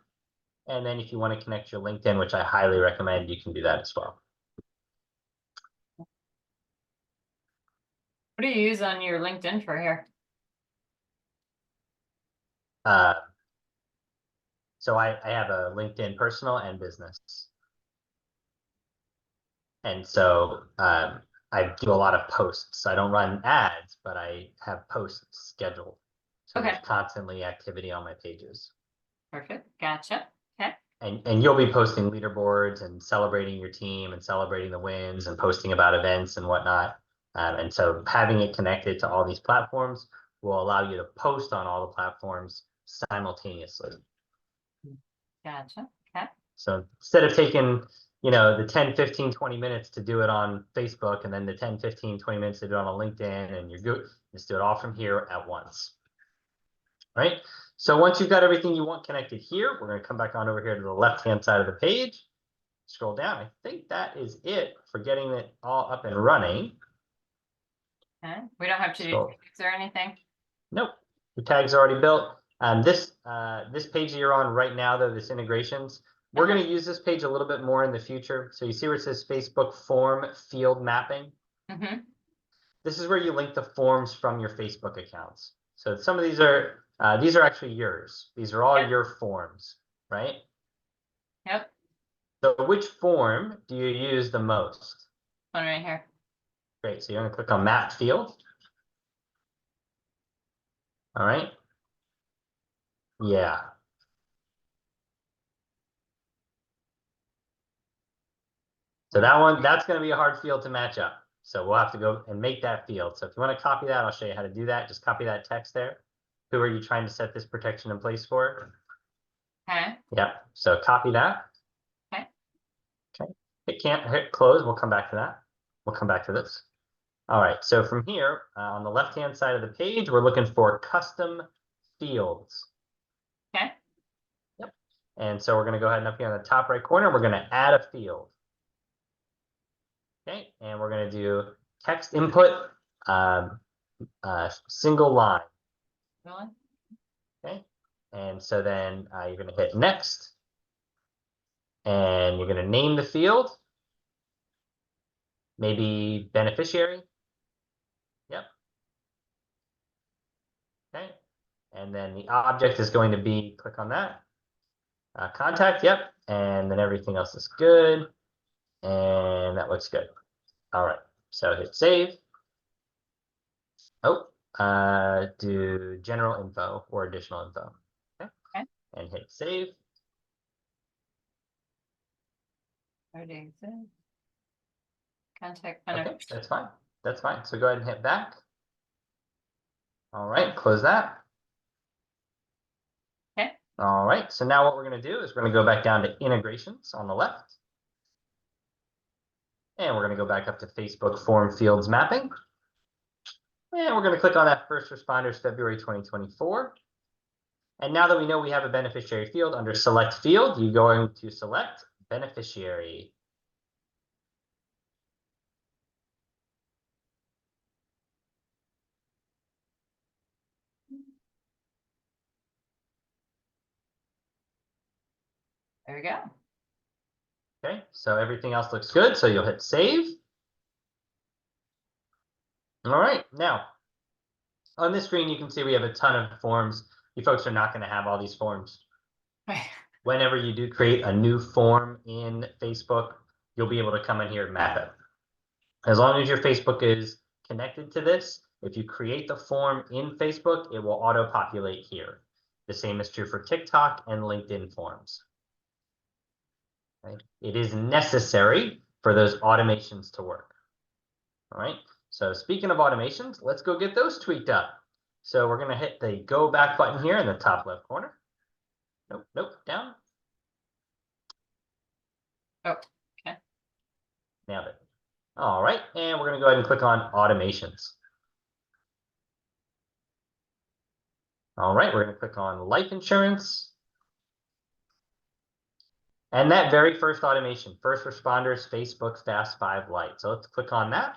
And then if you want to connect your LinkedIn, which I highly recommend, you can do that as well. What do you use on your LinkedIn for here? So I have a LinkedIn personal and business. And so I do a lot of posts. I don't run ads, but I have posts scheduled. So Okay. there's constantly activity on my pages. Perfect. Gotcha. Okay. And you'll be posting leaderboards and celebrating your team and celebrating the wins and posting about events and whatnot. And so having it connected to all these platforms will allow you to post on all the platforms simultaneously. Gotcha. Okay. So instead of taking, the 10, 15, 20 minutes to do it on Facebook and then the 10, 15, 20 minutes to do it on LinkedIn, and you're good, just do it all from here at once. Right? So once you've got everything you want connected here, we're going to come back on over here to the left-hand side of the page. Scroll down. I think that is it for getting it all up and running. Okay. We don't have to do tags or anything. Nope. The tag's already built. This page that you're on right now, though, this integrations, we're going to use this page a little bit more in the future. So you see where it says Facebook form field mapping? This is where you link the forms from your Facebook accounts. So some of these are actually yours. These are all your forms, right? Yep. So which form do you use the most? One right here. Great. So you're going to click on map field. All right. Yeah. So that's going to be a hard field to match up. So we'll have to go and make that field. So if you want to copy that, I'll show you how to do that. Just copy that text there. Who are you trying to set this protection in place for? Okay. Yep. So copy that. Okay. Okay. Hit close. We'll come back to that. We'll come back to this. All right. So from here, on the left-hand side of the page, we're looking for custom fields. Okay. Yep. And so we're going to go ahead and up here on the top right corner, we're going to add a field. Okay. And we're going to do text input, single line. Really? Okay. And so then you're going to hit next. And you're going to name the field. Maybe beneficiary. Yep. Okay. And then the object is going to be, click on that. Contact, yep. And then everything else is good. And that looks good. All right. So hit save. Oh, do general info or additional info. Okay. And hit save. Already exists. Contact Okay, that's fine. That's fine. So go ahead and hit back. All right, close that. Okay. All right, so now what we're going to do is we're going to go back down to integrations on the left. And we're going to go back up to Facebook form fields mapping. And we're going to click on that first responders February 2024. And now that we know we have a beneficiary field, under select field, you're going to select beneficiary. There we go. Okay, so everything else looks good. So you'll hit save. All right, now on this screen, you can see we have a ton of forms. You folks are not going to have all these forms. Whenever you do create a new form in Facebook, you'll be able to come in here and map it. As long as your Facebook is connected to this, if you create the form in Facebook, it will auto-populate here. The same is true for TikTok and LinkedIn forms. Right? It is necessary for those automations to work. All right. So speaking of automations, let's go get those tweaked up. So we're going to hit the go back button here in the top left corner. Nope, down. Oh, okay. Nailed it. All right, and we're going to go ahead and click on automations. All right, we're going to click on life insurance. And that very first automation, first responders, Facebook Fast 5 Lite. So let's click on that.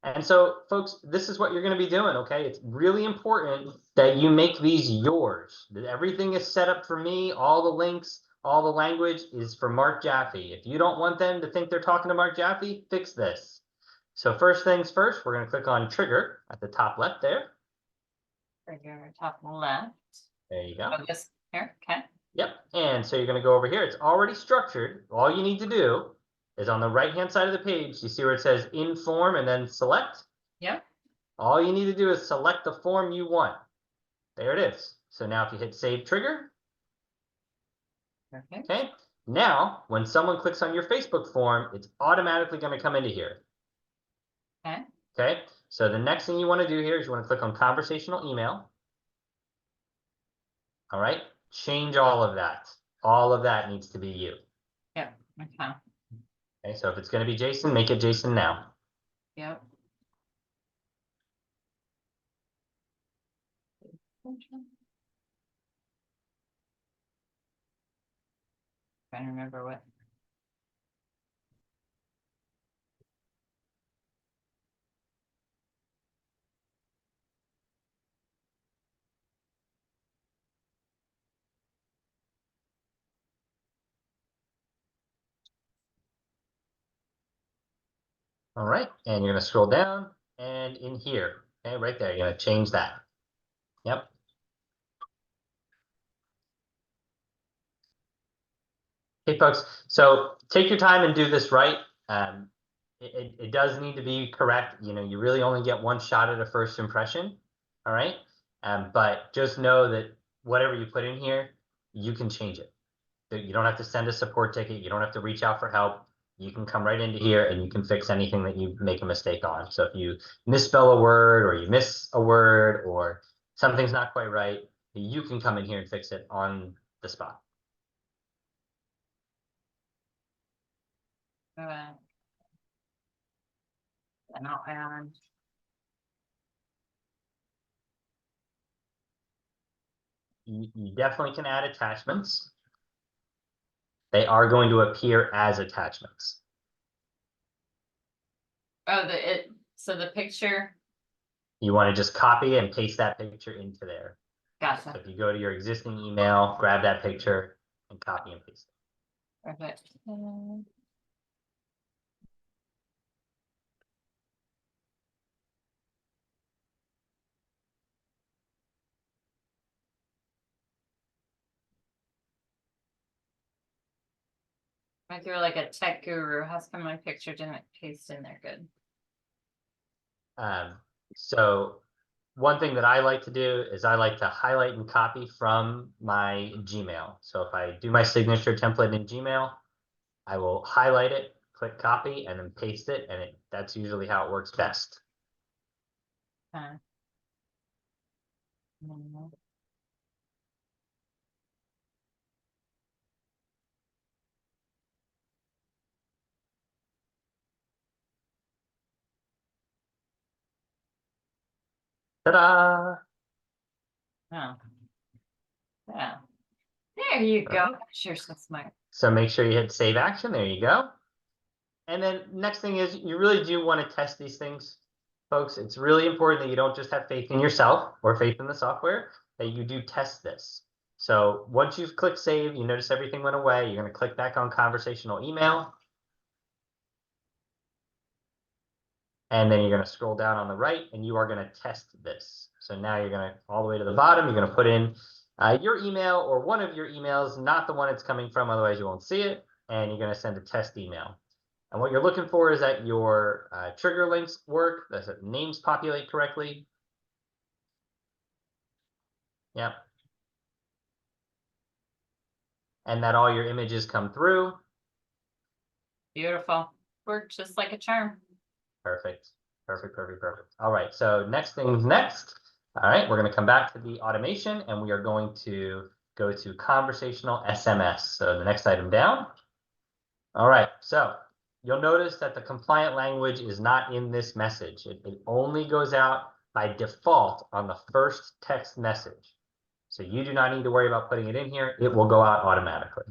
And so, folks, this is what you're going to be doing, okay? It's really important that you make these yours. Everything is set up for me. All the links, all the language is for Marc Jaffe. If you don't want them to think they're talking to Marc Jaffe, fix this. So first things first, we're going to click on trigger at the top left there. Trigger top left. There you go. Oh, this here, okay. Yep, and so you're going to go over here. It's already structured. All you need to do is on the right-hand side of the page. You see where it says in form and then select? Yep. All you need to do is select the form you want. There it is. So now if you hit save trigger, Perfect. okay, now when someone clicks on your Facebook form, it's automatically going to come into here. Okay. Okay, so the next thing you want to do here is you want to click on conversational email. All right, change all of that. All of that needs to be you. Yep. Okay. Okay, so if it's going to be Jason, make it Jason now. Yep. Trying to remember what. All right, and you're going to scroll down and in here, okay, right there, you're going to change that. Yep. Okay, folks, so take your time and do this right. It does need to be correct. You know, you really only get one shot at a first impression. All right. But just know that whatever you put in here, you can change it. You don't have to send a support ticket. You don't have to reach out for help. You can come right into here and you can fix anything that you make a mistake on. So if you misspell a word or you miss a word or something's not quite right, you can come in here and fix it on the spot. And I'll add. You definitely can add attachments. They are going to appear as attachments. Oh, so the picture. You want to just copy and paste that picture into there. Gotcha. So if you go to your existing email, grab that picture and copy and paste it. Perfect. Like you're like a tech guru. How's come my picture didn't paste in there good? So one thing that I like to do is I like to highlight and copy from my Gmail. So if I do my signature template in Gmail, I will highlight it, click copy, and then paste it, and that's usually how it works best. Ta-da! Oh. Yeah. There you go. Sure, so smart. So make sure you hit save action. There you go. And then next thing is you really do want to test these things, folks. It's really important that you don't just have faith in yourself or faith in the software, that you do test this. So once you've clicked save, you notice everything went away. You're going to click back on conversational email. And then you're going to scroll down on the right and you are going to test this. So now you're going to all the way to the bottom. You're going to put in your email or one of your emails, not the one it's coming from. Otherwise, you won't see it. And you're going to send a test email. And what you're looking for is that your trigger links work, that the names populate correctly. Yep. And that all your images come through. Beautiful. Worked just like a charm. Perfect. Perfect, perfect, perfect. All right, so next thing's next. All right, we're going to come back to the automation and we are going to go to conversational SMS. So the next item down. All right, so you'll notice that the compliant language is not in this message. It only goes out by default on the first text message. So you do not need to worry about putting it in here. It will go out automatically.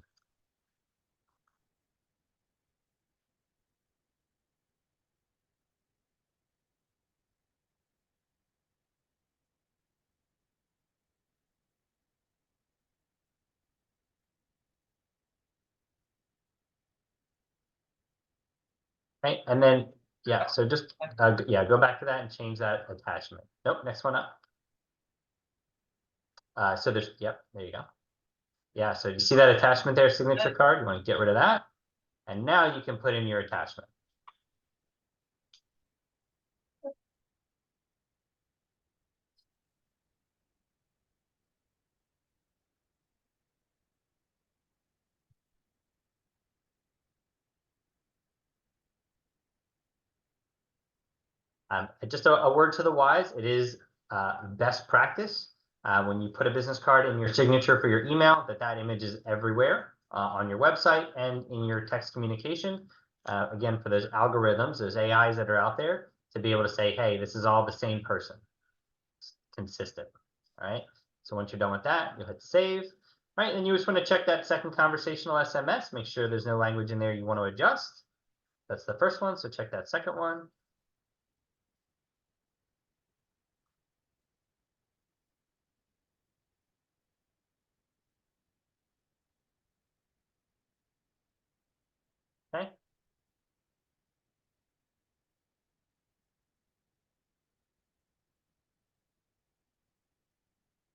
Right, and then, yeah, so just, yeah, go back to that and change that attachment. Nope, next one up. So yep, there you go. Yeah, so you see that attachment there, signature card, you want to get rid of that. And now you can put in your attachment. Just a word to the wise, it is best practice when you put a business card in your signature for your email, that image is everywhere on your website and in your text communication. Again, for those algorithms, those AIs that are out there, to be able to say, hey, this is all the same person. It's consistent, all right? So once you're done with that, you'll hit save, right? And you just want to check that second conversational SMS, make sure there's no language in there you want to adjust. That's the first one, so check that second one. Okay.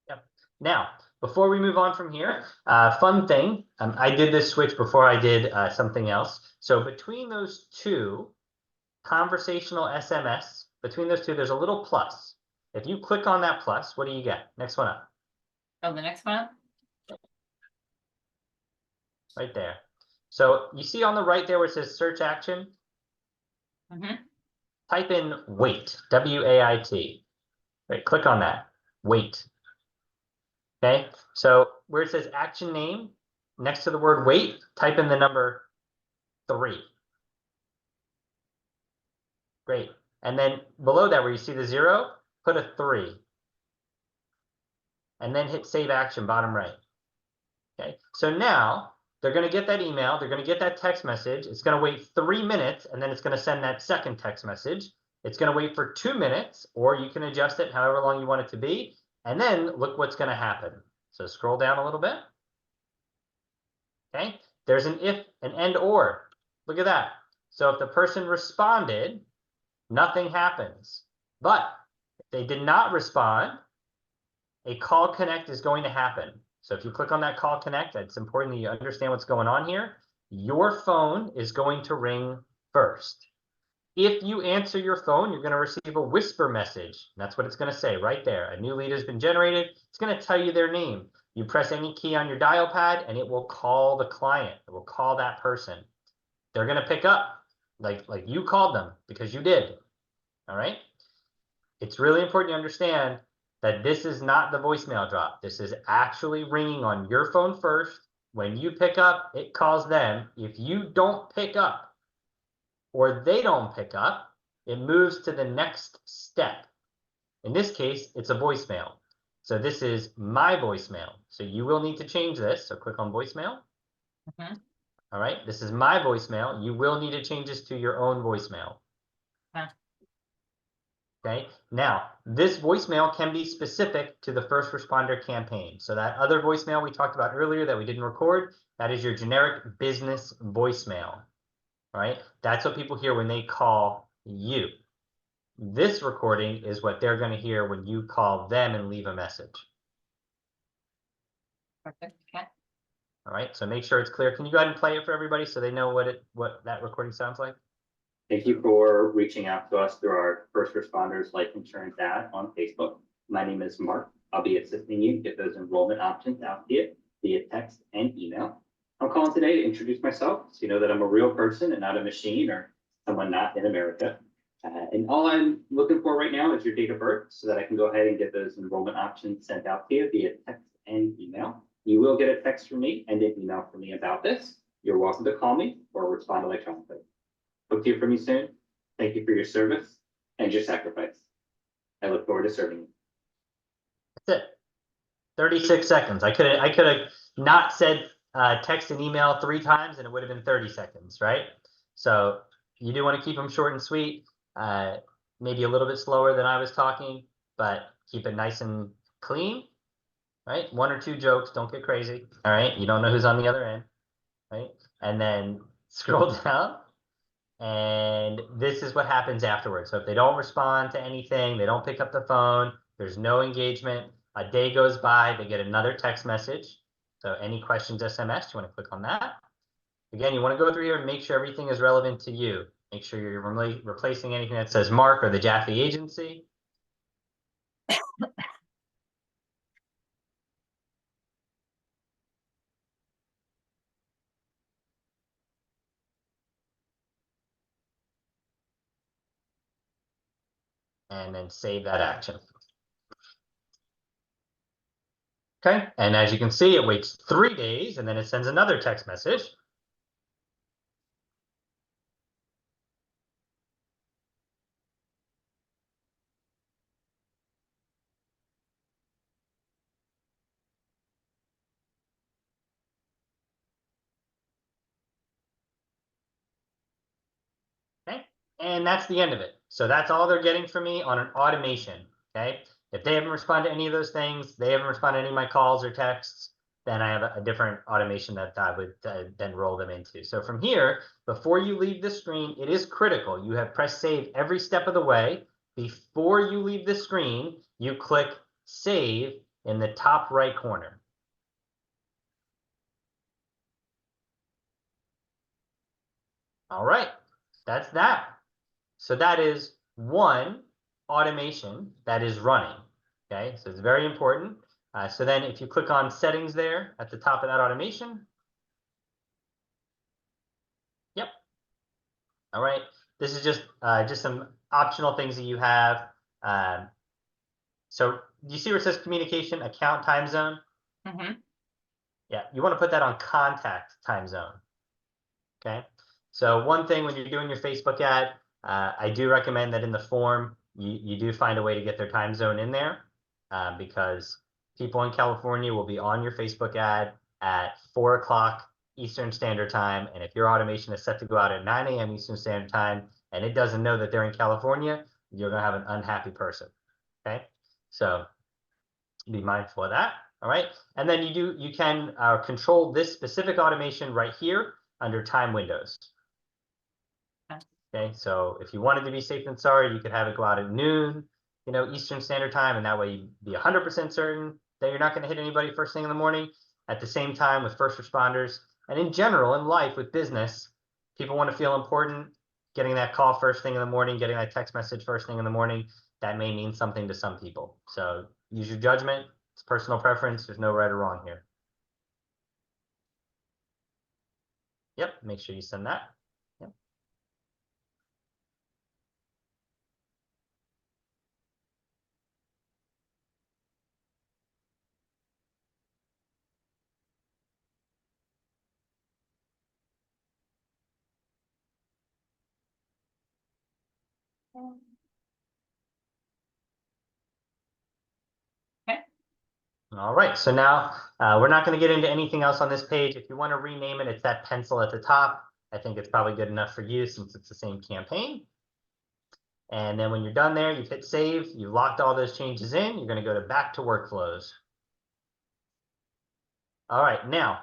Yep. Now, before we move on from here, fun thing, I did this switch before I did something else. So between those two, conversational SMS, between those two, there's a little plus. If you click on that plus, what do you get? Next one up. Oh, the next one? Right there. So you see on the right there where it says search action? Mm-hmm. Type in wait, W-A-I-T. Right, click on that, wait. Okay, so where it says action name, next to the word wait, type in the number 3. Great. And then below that where you see the 0, put a 3. And then hit save action, bottom right. Okay, so now they're going to get that email, they're going to get that text message, it's going to wait 3 minutes, and then it's going to send that second text message. It's going to wait for 2 minutes, or you can adjust it however long you want it to be, and then look what's going to happen. So scroll down a little bit. Okay, there's an if, an and, or. Look at that. So if the person responded, nothing happens. But if they did not respond, a call connect is going to happen. So if you click on that call connect, it's important that you understand what's going on here. Your phone is going to ring first. If you answer your phone, you're going to receive a whisper message. That's what it's going to say right there. A new lead has been generated. It's going to tell you their name. You press any key on your dial pad and it will call the client. It will call that person. They're going to pick up like you called them because you did. All right. It's really important you understand that this is not the voicemail drop. This is actually ringing on your phone first. When you pick up, it calls them. If you don't pick up or they don't pick up, it moves to the next step. In this case, it's a voicemail. So this is my voicemail. So you will need to change this. So click on voicemail. Mm-hmm. All right, this is my voicemail. You will need to change this to your own voicemail. Huh. Okay, now this voicemail can be specific to the first responder campaign. So that other voicemail we talked about earlier that we didn't record, that is your generic business voicemail. All right, that's what people hear when they call you. This recording is what they're going to hear when you call them and leave a message. Perfect. Okay. All right, so make sure it's clear. Can you go ahead and play it for everybody so they know what that recording sounds like? Thank you for reaching out to us through our First Responders Life Insurance ad on Facebook. My name is Mark. I'll be assisting you get those enrollment options out to you via text and email. I'm calling today to introduce myself so you know that I'm a real person and not a machine or someone not in America. And all I'm looking for right now is your date of birth so that I can go ahead and get those enrollment options sent out to you via text and email. You will get a text from me and an email from me about this. You're welcome to call me or respond electronically. Hope to hear from you soon. Thank you for your service and your sacrifice. I look forward to serving you. That's it. 36 seconds. I could have not said text and email 3 times and it would have been 30 seconds, right? So you do want to keep them short and sweet, maybe a little bit slower than I was talking, but keep it nice and clean, right? 1 or 2 jokes, don't get crazy, all right? You don't know who's on the other end, right? And then scroll down. And this is what happens afterwards. So if they don't respond to anything, they don't pick up the phone, there's no engagement, a day goes by, they get another text message. So any questions SMS, you want to click on that. Again, you want to go through here and make sure everything is relevant to you. Make sure you're replacing anything that says Mark or the Jaffe agency. And then save that action. Okay, and as you can see, it waits 3 days and then it sends another text message. Okay, and that's the end of it. So that's all they're getting from me on an automation. Okay, if they haven't responded to any of those things, they haven't responded to any of my calls or texts, then I have a different automation that I would then roll them into. So from here, before you leave the screen, it is critical. You have pressed save every step of the way. Before you leave the screen, you click save in the top right corner. All right, that's that. So that is one automation that is running. Okay, so it's very important. So then if you click on settings there at the top of that automation. Yep. All right. This is just some optional things that you have. So you see where it says communication account time zone? Mm-hmm. Yeah, you want to put that on contact time zone. Okay. So one thing when you're doing your Facebook ad, I do recommend that in the form, you do find a way to get their time zone in there because people in California will be on your Facebook ad at 4 o'clock Eastern Standard Time. And if your automation is set to go out at 9 a.m. Eastern Standard Time and it doesn't know that they're in California, you're going to have an unhappy person. Okay. So be mindful of that. All right. And then you can control this specific automation right here under time windows. Okay, so if you wanted to be safe than sorry, you could have it go out at noon, Eastern Standard Time, and that way you'd be 100% certain that you're not going to hit anybody first thing in the morning. At the same time, with first responders, and in general, in life, with business, people want to feel important. Getting that call first thing in the morning, getting that text message first thing in the morning, that may mean something to some people. So use your judgment. It's personal preference. There's no right or wrong here. Yep, make sure you send that. Yep. Okay. All right, so now we're not going to get into anything else on this page. If you want to rename it, it's that pencil at the top. I think it's probably good enough for you since it's the same campaign. And then when you're done there, you've hit save, you've locked all those changes in, you're going to go to back to workflows. All right, now,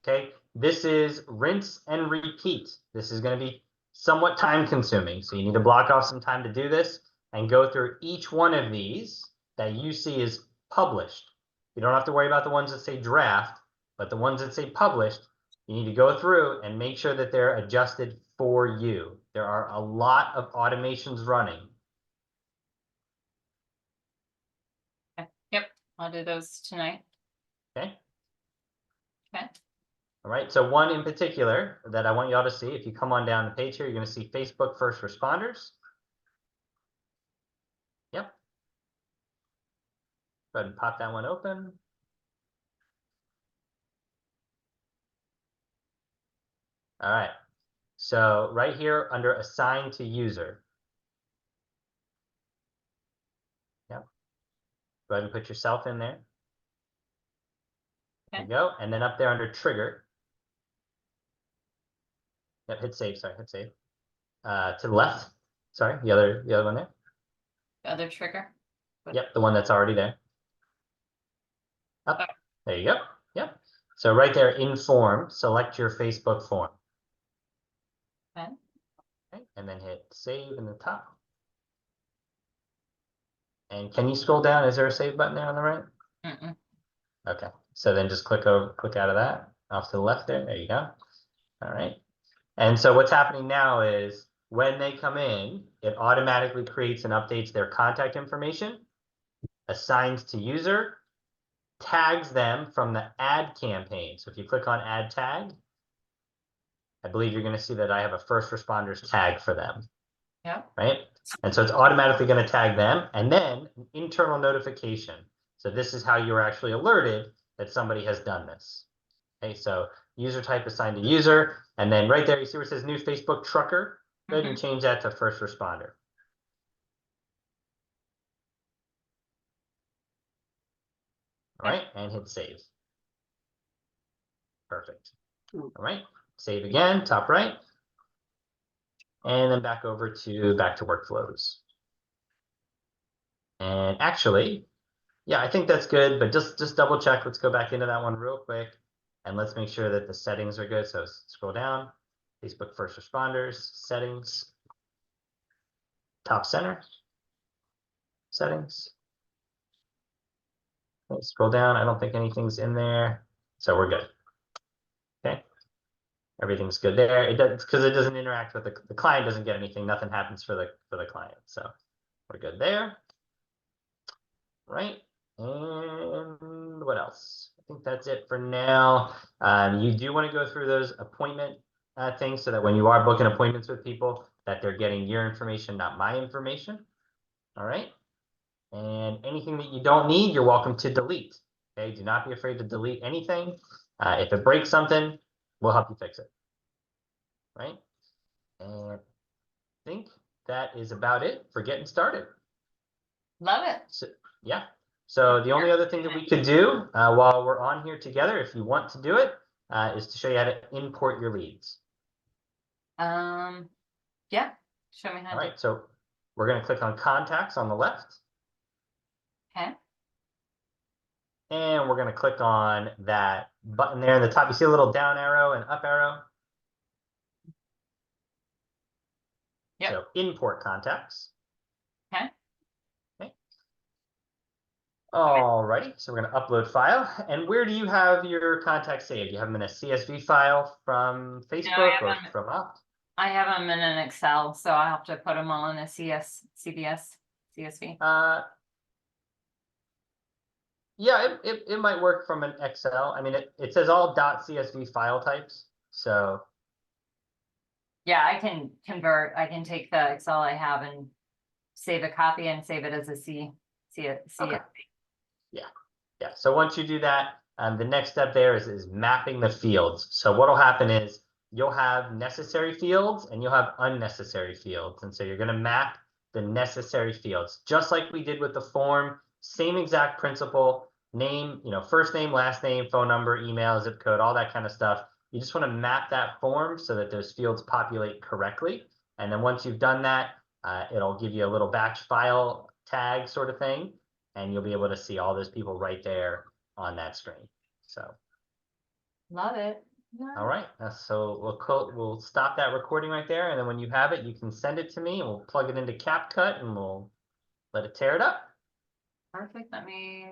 okay, this is rinse and repeat. This is going to be somewhat time consuming. So you need to block off some time to do this and go through each one of these that you see is published. You don't have to worry about the ones that say draft, but the ones that say published, you need to go through and make sure that they're adjusted for you. There are a lot of automations running. Okay. Yep, I'll do those tonight. Okay. Okay. All right, so one in particular that I want you all to see, if you come on down the page here, you're going to see Facebook first responders. Yep. Go ahead and pop that one open. All right, so right here under assign to user. Yep. Go ahead and put yourself in there. There you go. And then up there under trigger. Yep, hit save, sorry, hit save. To the left, sorry, the other one there. The other trigger. Yep, the one that's already there. Up, there you go. Yep. So right there in form, select your Facebook form. Okay. Okay, and then hit save in the top. And can you scroll down? Is there a save button there on the right? Mm-mm. Okay, so then just click out of that, off to the left there. There you go. All right. And so what's happening now is when they come in, it automatically creates and updates their contact information, assigns to user, tags them from the ad campaign. So if you click on add tag, I believe you're going to see that I have a first responders tag for them. Yeah. Right? And so it's automatically going to tag them, and then an internal notification. So this is how you're actually alerted that somebody has done this. Okay, so user type assigned to user, and then right there, you see where it says new Facebook trucker? Go ahead and change that to first responder. All right, and hit save. Perfect. All right, save again, top right. And then back over to back to workflows. And actually, yeah, I think that's good, but just double check. Let's go back into that one real quick. And let's make sure that the settings are good. So scroll down, Facebook first responders, settings, top center, settings. Okay, scroll down. I don't think anything's in there. So we're good. Okay. Everything's good there. It does because it doesn't interact with the client doesn't get anything. Nothing happens for the client. So we're good there. Right. And what else? I think that's it for now. You do want to go through those appointment things so that when you are booking appointments with people, that they're getting your information, not my information. All right. And anything that you don't need, you're welcome to delete. Okay. Do not be afraid to delete anything. If it breaks something, we'll help you fix it. Right. And I think that is about it for getting started. Love it. So, yeah. So the only other thing that we could do while we're on here together, if you want to do it, is to show you how to import your leads. Yeah. Show me how All to. right. So we're going to click on contacts on the left. Okay. And we're going to click on that button there in the top. You see a little down arrow and up arrow? Yep. So import contacts. Okay. Alrighty, so we're going to upload file. And where do you have your contacts saved? Do you have them in a CSV file from Facebook or from Opt? I have them in an Excel, so I'll have to put them all in a CSV. Yeah, it might work from an Excel. I mean, it says all .csv file types. So Yeah, I can convert. I can take the Excel I have and save a copy and save it as a CSV. yeah. So once you do that, the next step there is mapping the fields. So what'll happen is you'll have necessary fields and you'll have unnecessary fields. And so you're going to map the necessary fields, just like we did with the form. Same exact principle. Name, first name, last name, phone number, email, zip code, all that kind of stuff. You just want to map that form so that those fields populate correctly. And then once you've done that, it'll give you a little batch file tag sort of thing. And you'll be able to see all those people right there on that screen. So Love it. all right, so we'll stop that recording right there, and then when you have it, you can send it to me, and we'll plug it into CapCut, and we'll let it tear it up. Perfect. Let me